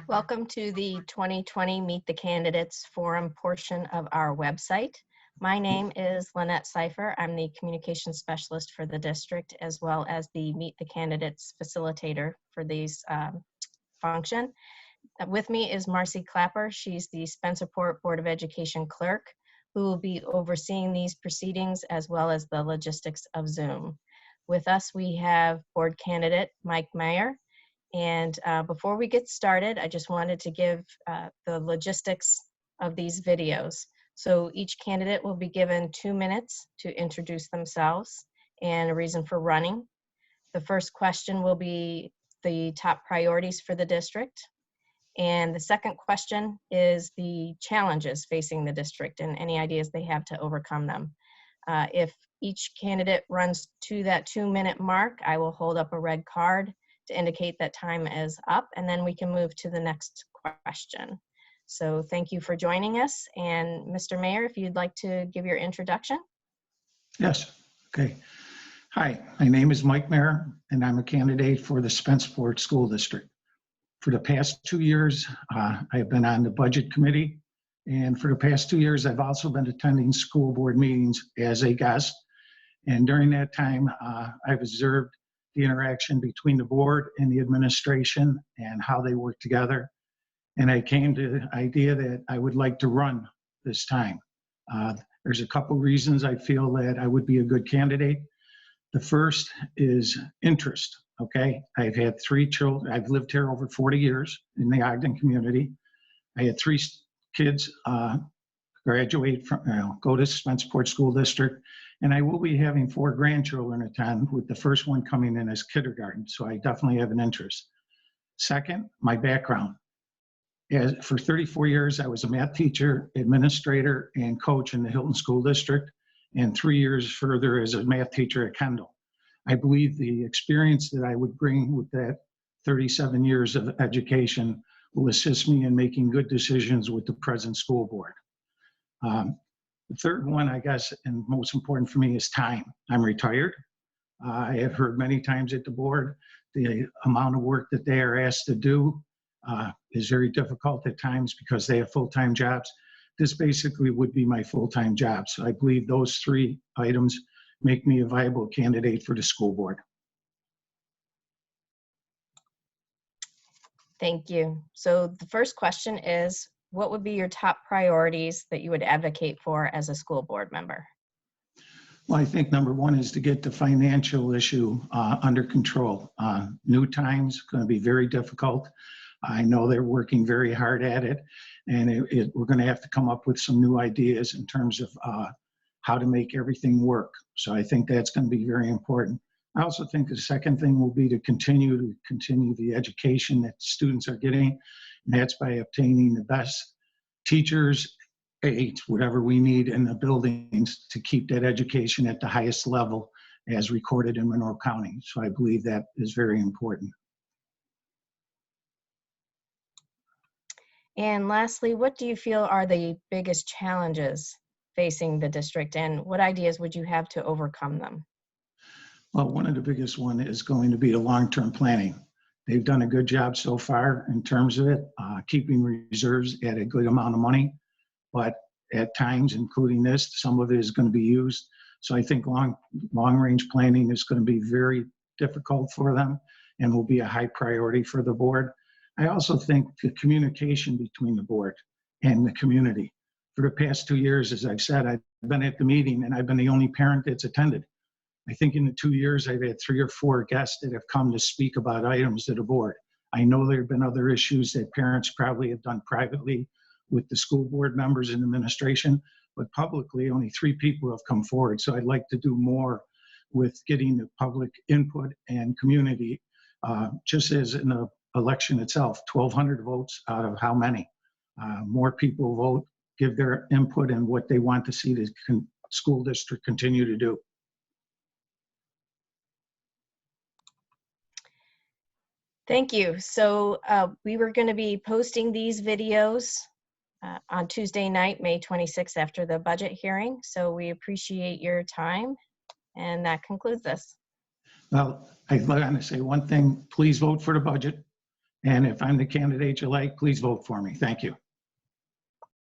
Welcome to the 2020 Meet the Candidates Forum portion of our website. My name is Lynette Seifer. I'm the Communications Specialist for the district, as well as the Meet the Candidates Facilitator for these function. With me is Marcy Clapper. She's the Spencerport Board of Education Clerk, who will be overseeing these proceedings as well as the logistics of Zoom. With us, we have board candidate Mike Mayer. And before we get started, I just wanted to give the logistics of these videos. So each candidate will be given 2 minutes to introduce themselves and a reason for running. The first question will be the top priorities for the district. And the second question is the challenges facing the district and any ideas they have to overcome them. If each candidate runs to that 2-minute mark, I will hold up a red card to indicate that time is up, and then we can move to the next question. So thank you for joining us. And Mr. Mayer, if you'd like to give your introduction. Yes, okay. Hi, my name is Mike Mayer, and I'm a candidate for the Spencerport School District. For the past 2 years, I've been on the Budget Committee, and for the past 2 years, I've also been attending school board meetings as a guest. And during that time, I've observed the interaction between the board and the administration and how they work together. And I came to the idea that I would like to run this time. There's a couple reasons I feel that I would be a good candidate. The first is interest, okay? I've had 3 children. I've lived here over 40 years in the Ogden community. I had 3 kids graduate from, go to Spencerport School District. And I will be having 4 grandchildren attend, with the first one coming in as kindergarten. So I definitely have an interest. Second, my background. For 34 years, I was a math teacher, administrator, and coach in the Hilton School District, and 3 years further as a math teacher at Kendall. I believe the experience that I would bring with that 37 years of education will assist me in making good decisions with the present school board. The third one, I guess, and most important for me, is time. I'm retired. I have heard many times at the board, the amount of work that they are asked to do is very difficult at times because they have full-time jobs. This basically would be my full-time job. So I believe those 3 items make me a viable candidate for the school board. Thank you. So the first question is, what would be your top priorities that you would advocate for as a school board member? Well, I think number 1 is to get the financial issue under control. New times going to be very difficult. I know they're working very hard at it, and we're going to have to come up with some new ideas in terms of how to make everything work. So I think that's going to be very important. I also think the second thing will be to continue the education that students are getting, and that's by obtaining the best teachers, aides, whatever we need in the buildings to keep that education at the highest level as recorded in Monroe County. So I believe that is very important. And lastly, what do you feel are the biggest challenges facing the district, and what ideas would you have to overcome them? Well, one of the biggest one is going to be the long-term planning. They've done a good job so far in terms of it, keeping reserves at a good amount of money, but at times, including this, some of it is going to be used. So I think long-range planning is going to be very difficult for them and will be a high priority for the board. I also think the communication between the board and the community. For the past 2 years, as I've said, I've been at the meeting and I've been the only parent that's attended. I think in the 2 years, I've had 3 or 4 guests that have come to speak about items to the board. I know there have been other issues that parents probably have done privately with the school board members and administration, but publicly only 3 people have come forward. So I'd like to do more with getting the public input and community, just as in the election itself, 1,200 votes out of how many? More people vote, give their input and what they want to see the school district continue to do. Thank you. So we were going to be posting these videos on Tuesday night, May 26th, after the budget hearing. So we appreciate your time, and that concludes this. Well, I'd like to say one thing, please vote for the budget. And if I'm the candidate you like, please vote for me. Thank you.